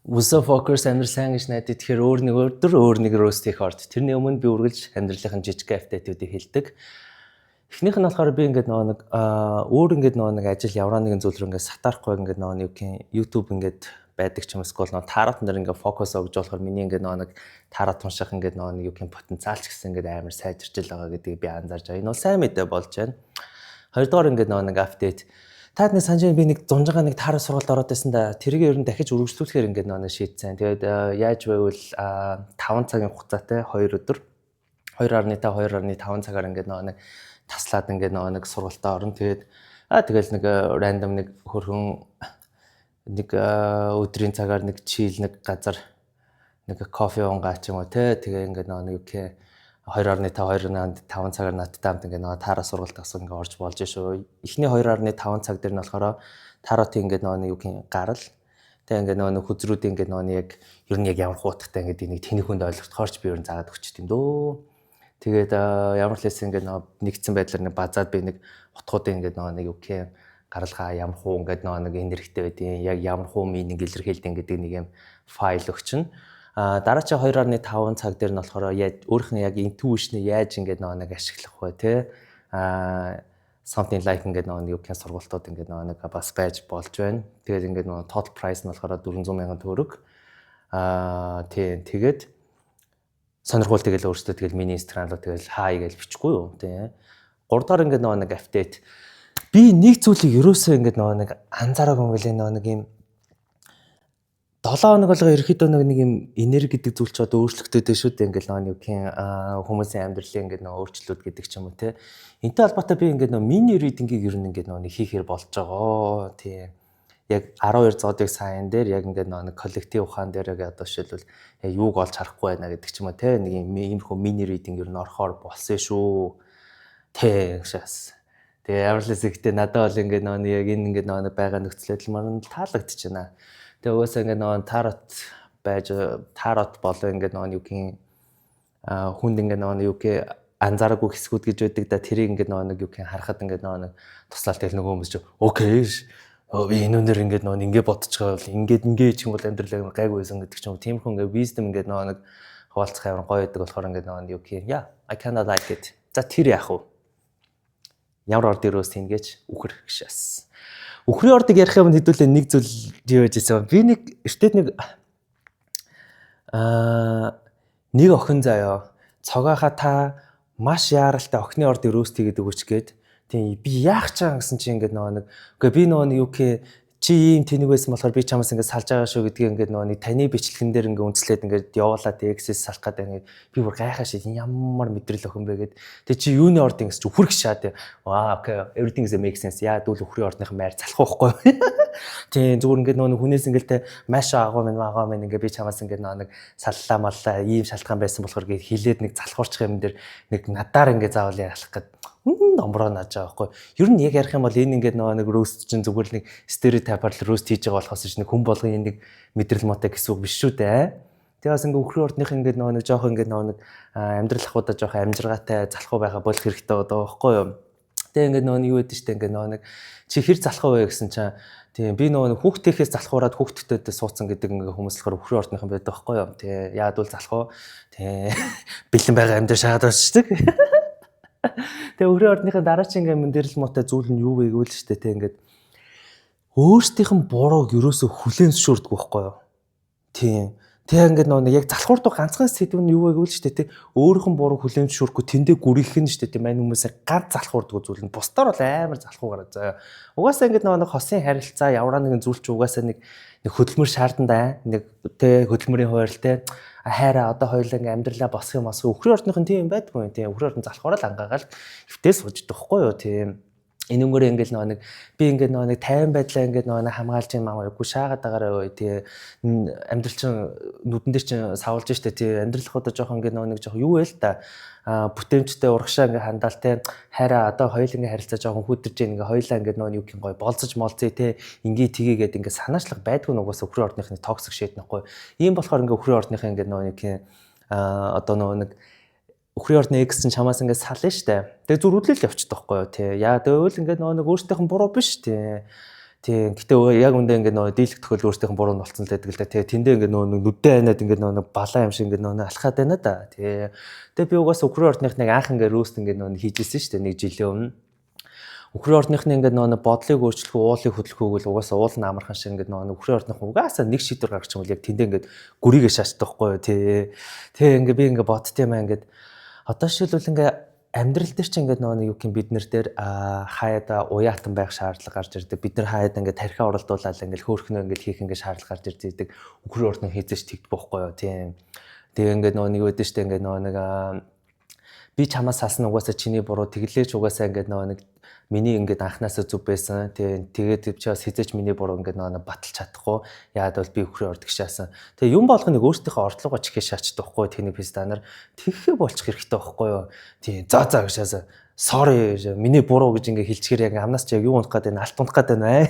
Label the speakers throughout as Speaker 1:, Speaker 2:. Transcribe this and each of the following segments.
Speaker 1: Үсэ фокус амьдрал гэж найдаа тэгэхээр өөр нэг рост хийх орд. Тэрний өмнө би үргэлж амьдралын жижиг апдейтүүдийг хэлдэг. Эхнийх нь болохоор би ингээд нэг нэг ажил явраа нэгэн зүйл рүү ингээд сатарахгүй ингээд нэг YouTube ингээд байдаг ч юм эсвэл таарат нар ингээд фокус өгж болохоор миний ингээд нэг таарат унших ингээд нэг потенциал ч гэсэн ингээд амар сайжирч л байгаа гэдгийг би анзаарч байгаа. Энэ бол сайн мэдээ болж байна. Хоёрдугаар ингээд нэг апдейт. Таад нэг санаж би нэг зунжаага нэг таараа сургалт ороод байсан да. Тэрийг ер нь дахиж үргэлжлүүлэхээр ингээд нэг шийдсэн. Тэгээд яаж байвал 5 цагийн хугацаатай 2 өдөр 2.5 цагаар ингээд нэг таслаад ингээд нэг сургалтаа орно. Тэгээд тэгэл нэг рандом нэг хөрхөн нэг өдрийн цагаар нэг чийл нэг газар нэг кофе унгаа ч юм уу те. Тэгээ ингээд нэг 2.5 цагаар надтай хамт ингээд таараа сургалт авсан ингээд орж болж шүү. Эхний 2.5 цаг дээр нь болохоор тааротын ингээд гарал. Тэгээ ингээд хүзрүүд ингээд яг ер нь яг ямар хуутгатай ингээд энийг тэнэг хүнд ойлгохоорч би ер нь заагаад өгч тийм дөө. Тэгээд ямар ч лээс ингээд нэгдсэн байдлаар нэг базаад би нэг утгуудын ингээд гаралгаа ямар хуу ингээд нэг энергитэй байдیں۔ Яг ямар хуу минийг илэрхийлдэг гэдэг нэг юм файл өгчнө. Дараачийн 2.5 цаг дээр нь болохоор өөрийнх нь яг intuition яаж ингээд нэг ашиглах вэ те something like ингээд нэг сургалтууд ингээд нэг бас байж болж байна. Тэгээд ингээд total price нь болохоор 400,000 төгрөг. Тэгээд сонирхол тэгэл өөртөө тэгэл миний Instagram руу тэгэл хай гэж бичихгүй юу те. 3 дахь ингээд нэг апдейт. Би нэг зүйлийг ерөөсөө ингээд нэг анзаараагүй юм билээ нэг юм 7 хоног болго ерөөхдөө нэг юм энерги гэдэг зүйл ч одоо өөрчлөгдөд дээ шүү дээ ингээд хүмүүсийн амьдралын ингээд өөрчлөлт гэдэг ч юм уу те. Энтэй холбоотой би ингээд мини ридингийг ер нь ингээд хийхээр болж байгаа. Тийм. Яг 12 зоодыг сайн дээр яг ингээд нэг коллектив ухаан дээр яг одоо жишээлбэл юуг олж харахгүй байна гэдэг ч юм уу те. Нэг юм иймэрхүү мини ридинг ер нь орохоор болсон шүү. Тэ шээс. Тэгээ ямарлаас ихтэй надад бол ингээд яг энэ ингээд байгаа нөхцөл байдал маань таалагдчихна. Тэгээ угаасаа ингээд тарот болоо ингээд хүнд ингээд анзаараагүй хэсгүүд гэж байдаг да. Тэрийг ингээд харахад ингээд туслалт тэгэл нөгөө хүмүүс чи окей би энэ өнөр ингээд ингээд бодчихвол ингээд ч юм бол амьдрал гайгүй байсан гэдэг ч юм уу. Тиймэрхүү ингээд wisdom ингээд хуваалцах юм гоё байдаг болохоор ингээд I cannot like it. За тэр яах вэ? Ямар орд ирөөс тийгэж үхэр гişээс. Үхрийн ордыг ярих юм хэдүүлээ нэг зүйл юу байж байсан. Би нэг охин заяа цогаахаа та маш яаралтай охины орд рөөстий гэдэг үчгээд тийм би яах чагаа гэсэн чи ингээд үгүй би UK чи ийм тэнэг байсан болохоор би чамаас ингээд салж байгаа шүү гэдгийг ингээд таны бичлэгэн дээр ингээд үндэслээд ингээд явуулаад X-с салах гэдэг би бүр гайхаа шээ ямар мэдрэл охин бэ гэд. Тэг чи юуны орд ингэж үхрэх шаа. Okay everything is make sense. Яа дүүл үхрийн ордынх майр залах байхгүй. Тийм зүгээр ингээд хүнээс ингээд те маш агуу минь ингээд би чамаас ингээд саллаа маллаа ийм шалтгаан байсан болохоор гээд хилээд нэг залхуурчих юм дээр нэг надаар ингээд заавал ялах гээд номроо нааж байгаа байхгүй. Ер нь яг ярих юм бол энэ ингээд нэг рост чинь зүгээр нэг стереотипаар л рост хийж байгаа болохоос ч нэг хүн болгон нэг мэдрэл мотой гэсэн үг биш шүү дээ. Тэгээс ингээд үхрийн ордных ингээд нэг жоох ингээд нэг амьдрал ахуудаа жоох амжиргаатай залхуу байгаа болох хэрэгтэй одоо байхгүй юу. Тэгээ ингээд юу гэдэг штэ ингээд нэг чи хэр залхуу вэ гэсэн чинь тийм би хүүхдтэйхээс залхуураад хүүхдтэйдээ суудсан гэдэг ингээд хүмүүс болохоор үхрийн ордных юм байдаг байхгүй юу. Тий яад бол залхуу тий бэлэн байгаа амьд шахаад очдаг. Тэгээ үхрийн ордныхаа дараагийн ингээд мэдрэл мотой зүйл нь юу вэ гэвэл штэ тий ингээд өөрсдийнх нь бурууг ерөөсө хүлээн зөвшөөрдөг байхгүй юу. Тийм. Тэгээ ингээд яг залхуурдаг ганцхан сэдв нь юу вэ гэвэл штэ тий өөрийнх нь буруу хүлээн зөвшөөрөхгүй тэндээ гүрийх нь штэ тий мань хүмүүсээр ганц залхуурдаг зүйл нь бусдаар бол амар залхуугаар заа. Угаасаа ингээд нэг хосын харилцаа явраа нэгэн зүйл чи угаасаа нэг хөдөлмөр шаардандаа нэг тий хөдөлмөрийн хуваарлт тий хайраа одоо хоёулаа ингээд амьдралаа босх юм үхрийн ордныхын тийм байдгүй тий үхрийн ордын залхуурал ангаагаал хөвтөөс сууж дахгүй юу тий. Энэ өнгөөр ингээд би ингээд нэг 50 байдлаа ингээд хамгаалж юм аахгүй шаагаад байгаарай тий амьдрал чинь нүдэн дээр чинь савлж штэ тий амьдралах одоо жоох ингээд нэг жоох юу вэ л та бүтээмжтэй урагшаа ингээд хандаал тий хайраа одоо хоёул ингээд харилцаа жоох хүдэрж ингээд хоёулаа ингээд юу гин гоё болцож молцъё тий ингээ тгийгээд ингээд санаачлах байдгүй нугаас үхрийн ордныхны токсик шийд нэхгүй ийм болохоор ингээд үхрийн ордныхын ингээд одоо нэг үхрийн ордны X чинь чамаас ингээд сална штэ. Тэгээ зүр үдлэл явчихдаг байхгүй юу тий. Яа тэгвэл ингээд нэг өөртөөх нь буруу биш тий. Тийм. Гэтэ яг үндэ ингээд нөгөө дийлэх тохиол өөртөөх нь буруу нь болцсон л байдаг л да. Тэгээ тэндээ ингээд нөгөө нүдээ ханаад ингээд нөгөө балаа юм шиг ингээд нөгөө алхаад байна да. Тэгээ би угаас Украин ордныхныг анх ингээд рөөст ингээд нөгөө хийжсэн шүү дээ 1 жилийн өмнө. Украин ордныхны ингээд нөгөө бодлыг өөрчлөх, уулыг хөдлөх үгэл угаасаа уул нь амархан шиг ингээд нөгөө Украин ордных угаасаа нэг шийдвэр гаргачих юм бол яг тэндээ ингээд гүрийгээ шаачдаг байхгүй юу тий. Тэгээ ингээд би ингээд боддtiin маа ингээд одоо шилбэл ингээд амьдрал дээр ч ингээд нөгөө юу гэх бид нар дээр хаяада уяатан байх шаардлага гарч ирдэг. Бид нар хаяада ингээд тархиа оролдуулаад ингээд хөөрхнөө ингээд хийх ингээд шаардлага гарч ирдэг. Украин ордны хийжээч тэгдэг байхгүй юу тийм. Тэгээ ингээд нөгөө нэг өдөө штэ ингээд нөгөө нэг би чамаас салсан угаасаа чиний буруу тэглээч угаасаа ингээд нөгөө нэг миний ингээд анханасаа зүв байсан. Тэгээд чи бас хизээч миний буруу ингээд нөгөө баталж чадахгүй. Яагаад бол би Украин орд гişаасан. Тэгээ юм болгоныг өөртөөхөө ордлогоо чихээ шаачдаг байхгүй тэний пистанаар тэгхээ болчих хэрэгтэй байхгүй юу. Тийм за гişаасан. Sorry миний буруу гэж ингээд хэлчихээр яг амнаас чи яг юу унах гээд байна алт унах гээд байна.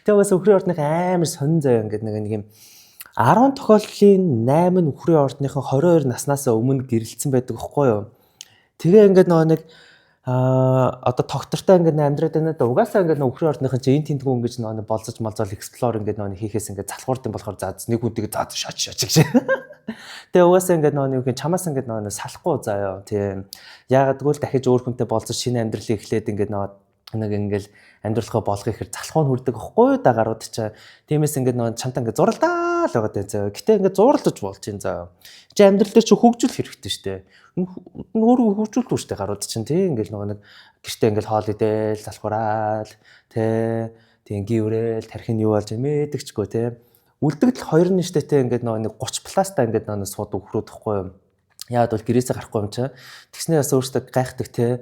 Speaker 1: Тэгээ бас Украин ордных амар сонин заяа ингээд нэг юм 10 тохиолдлын 8 нь Украин ордныхон 22 наснаас өмнө гэрэлтсэн байдаг байхгүй юу. Тэгээ ингээд нөгөө нэг одоо тогтвортой ингээд амьдраад байна да. Угаасаа ингээд Украин ордныхон чи энэ тентгүү ингэж нөгөө болцож малзал эксплор ингээд нөгөө хийхээс ингээд залхуурдсан болохоор за нэг хүнтэйг за шаач гэж. Тэгээ угаасаа ингээд нөгөө юу чамаас ингээд нөгөө салахгүй заяа. Тийм. Яагаад гэвэл дахиж өөр хүнтэй болцож шинэ амьдралыг эхлээд ингээд нэг ингээл амьдралгаа болгох ихэр залхуу нь хүрдэг байхгүй да гарууд чи. Тиймээс ингээд нөгөө чамтаа ингээд зуралдаа л байгаа даа. Гэтэ ингээд зурлаж болж юм заа. Чи амьдрал дээр чи хөгжүүлэх хэрэгтэй шүү дээ. Өөрөө хөгжүүлдэг шүү дээ гарууд чинь тий ингээд нөгөө нэг гэртээ ингээд хоол идэл залхуураад тий гіврээл тархин юу болж мэдэгчгүй тий. Үлдэгдэл 2 нь штэ тий ингээд нөгөө нэг 30 пласта ингээд нөгөө сууд өгрөөд тахгүй юм. Яад бол гэрээсээ гарахгүй юм чи. Тэгснээ бас өөртөө гайхдаг те.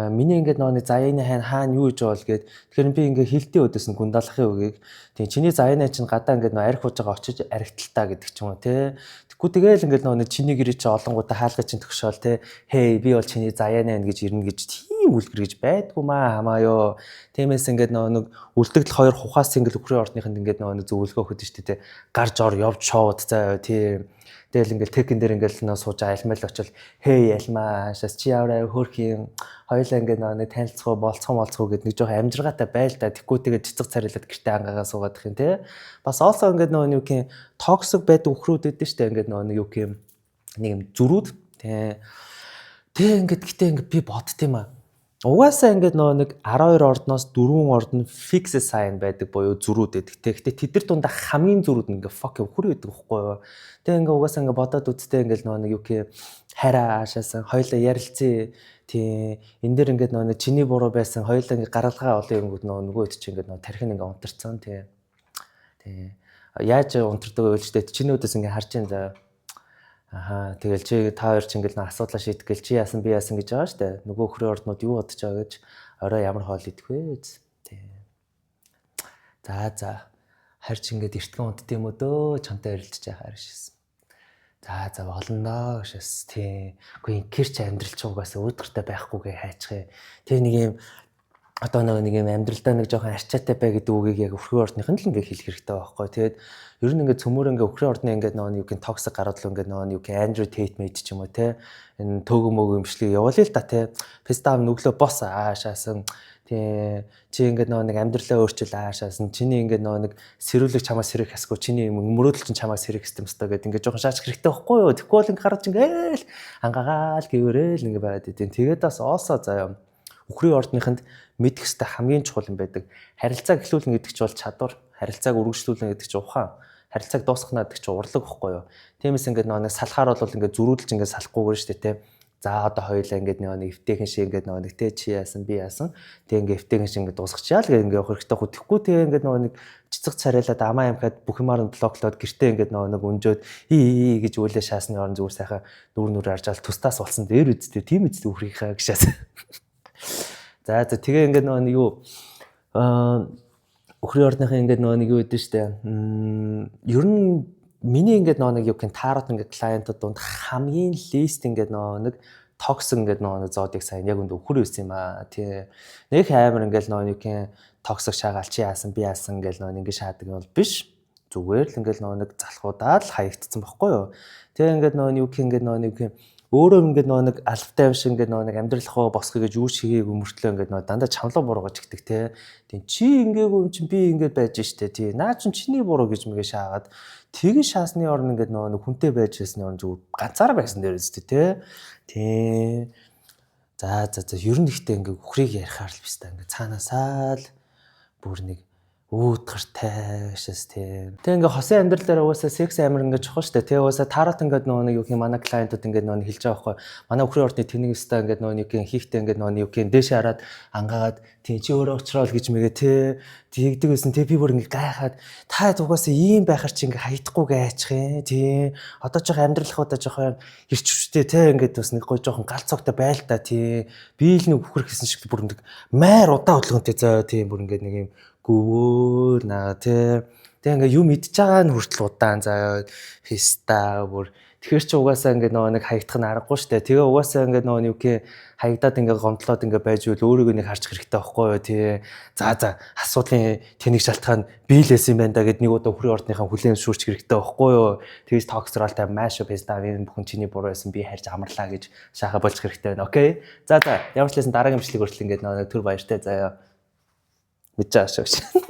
Speaker 1: Миний ингээд нөгөө заяаны хаана юу гэж бол гээд. Тэгэхээр би ингээд хилтийн өдөөс нь гундалахын үгийг. Тийм чиний заяаны чинь гадаа ингээд нөгөө арх хууж байгаа очиж архиталтаа гэдэг ч юм уу те. Тэггүй тэгэл ингээд нөгөө чиний гэрээ чи олонгуудаа хаалгаж чинь төгшөөл те. Хей би бол чиний заяаны гэж ирнэ гэж тийм үлгэр гэж байдгүй маа хамаа ёо. Тиймээс ингээд нөгөө үлдэгдэл 2 хухаас ингээд Украин ордныханд ингээд нөгөө зөвлөгөө өгдөө штэ те. Гарч ор явж шоуд заяа тийм. Тэгэл ингээл текен дээр ингээл сууж айлмал очил хей ялмаа шас чи яваа хөөх юм хоёлаа ингээд нэг танилцах болцгоо гэд нэг жоохон амжиргаатай байл та тэггүй тэгээд цэцэг царилаад гэртээ ангаагаа суугаад их юм те бас also ингээд нэг юм токсик байдаг өхрүүд өгдөө штэ ингээд нэг юм нэг юм зүрүүд те ингээд гэтээ ингээд би боддtiin маа угаасаа ингээд нэг 12 ордноос 4 орд нь fix sign байдаг буюу зүрүүд байдаг те гэтээ тэд нар дундаа хамгийн зүрүүд ингээд fuck өхөр байдаг байхгүй юу тэгээ ингээд угаасаа ингээд бодоод үзтээ ингээд нэг юу гэх хараа аашаасан хоёлаа ярилцээ тий энэ дээр ингээд нэг чиний буруу байсан хоёлаа ингээд гаргалгаа олон юм нөгөө хэд чи ингээд тархин ингээд унтарцсан тий яаж унтардаг вэ л ч дээ чиний өдөөс ингээд харж ин заа тэгэл чи та хоёр ч ингээл асуудлаа шийдэх гээл чи яасан би яасан гэж байгаа штэ. Нөгөө Украин орднууд юу бодож байгаа гэж орой ямар хоол идэх вэ? Тий. За харж ингээд эртгэн унтд юм уу дөө чамтай ярилцж яхаар шээсэн. За болно шээс тий. Үгүй гэрч амьдрал ч угаасаа өөдгөртэй байхгүйгээ хайчих. Тэг нэг юм одоо нэг юм амьдралдаа нэг жоохон арчаатай бай гэдэг үгийг яг Украин ордныхын л ингээ хэлэх хэрэгтэй байхгүй. Тэгээд ер нь ингээ цөмөр ингээ Украин ордны ингээ нэг юм токсик гараад л ингээ нэг Andrew Tate мэд ч юм уу те энэ төөгөө мөг юмшлиг явуулъя л да те фестав нүглөө бос аашаасан тий чи ингээ нэг амьдралаа өөрчил аашаасан чиний ингээ нэг сэрүүлэг чамаас сэрэх хэсгүй чиний мөрөөдөл чинь чамаас сэрэх хэстэй мэт гэдэг ингээ жоохон шаачих хэрэгтэй байхгүй юу тэгэхгүй бол ингээ гарч ингээл ангаагаал гэвэрэл ингээ байгаад идэв тэгээд бас оосоо заяа Украин ордныханд мэдэх хэвээр хамгийн чухал юм байдаг. Харилцааг эхлүүлнэ гэдэг чинь бол чадвар, харилцааг үргэлжлүүлнэ гэдэг чинь ухаан, харилцааг дуусгана гэдэг чинь урлаг ихгүй юу. Тиймээс ингээд нэг салхаар бол ингээд зөрүүлж ингээд салахгүйгээр шүү дээ те. За одоо хоёулаа ингээд нэг эвтэйхэн шиг ингээд нэг те чи яасан би яасан. Тэг ингээд эвтэйхэн шиг ингээд дуусчихъя л гэх ингээд явах хэрэгтэй хөө. Тэгэхгүй тэг ингээд нэг цэцэг царайлаад амаа ямхад бүх юмар нь блоклоод гэртээ ингээд нэг өнжөөд гэж үлээ шаасны орон зүгээр сайхан нүр харж аал тустаас болсон дээр үсттэй тийм үсттэй үхрийнхаа гişээс. За тэгээ ингээд нэг юу Украин ордныхын ингээд нэг юу гэдэг штэ. Ер нь миний ингээд нэг юу гэх таарот ингээд клиентууд донд хамгийн лист ингээд нэг токсик ингээд нэг зоодыг сайн яг үнд өхөр байсан юм аа. Тий. Нэг амар ингээд нэг юу гэх токсик шаагаал чи яасан би яасан ингээд нэг ингээд шаадаг юм бол биш. Зүгээр л ингээд нэг залхуудаад хаягдсан байхгүй юу. Тэгээ ингээд юу гэх ингээд нэг өөрөө ингээд нэг албатай юм шиг ингээд нэг амьдралхоо босгоё гэж юу шигээгүй мөртлөө ингээд дандаа чамлаг буруугаж игдэг те. Тийм чи ингээгүй юм чинь би ингээд байж штэ тий. Наа чин чиний буруу гэж мэгээ шаагаад тэгэн шаасны орн ингээд нэг хүнтэй байж байсны орн зүгээр ганцаараа байсан дээр үстэ те. Тий. За ер нь ихтэй ингээд үхрийг ярихаар л бистэ ингээд цаанаасаа л бүр нэг үүдгартай шээс тий. Тэг ингээ хосын амьдрал дээр угаасаа секс амар ингээ чухал штэ тий. Угаасаа тарат ингээ нэг юу гэх юм манай клиентууд ингээ хэлж байгаа байхгүй. Манай өхрийн ордны тэнийг өстой ингээ нэг юм хийхдээ ингээ юу гэх юм дээшээ хараад ангаагаад тий чи өөрөө очрол гэж мэгээ тий. Тэгдэг байсан тий би бүр ингээ гайхаад та угаасаа ийм байхаар чи ингээ хаягдахгүй гайчих юм тий. Одоо жоох амьдралхуудаа жоох хэрчвчтэй тий ингээ бас нэг гой жоохон галцогтой байл та тий. Би л нэг үхэр гэсэн шиг бүр нэг майр удаа хөдөлгөөнтэй зөө тий бүр ингээ нэг юм гүвөө наа тий. Тэг ингээ юу мэдж байгаа нь хүртэл удаан заяа фиста бүр тэгэхээр чи угаасаа ингээ нэг хаягдах нь аргагүй штэ. Тэгээ угаасаа ингээ юу гэх хаягдаад ингээ гомдлоод ингээ байж үл өөрийгөө нэг харчих хэрэгтэй байхгүй юу тий. За асуудлын тэнийг шалтгаан биелээс юм байна да гэд нэг удаа хүрээ ордныхаа хүлээн шүүрчих хэрэгтэй байхгүй юу. Тэгээс токсролтай машап хийста энэ бүхэн чиний буруу байсан би харьж амарлаа гэж шахаа болж хэрэгтэй байна. Окей. За ямар ч лсэн дараагийн бичлэг хүртэл ингээ төр баяртай заяа. Мэдэж байгаа шүү.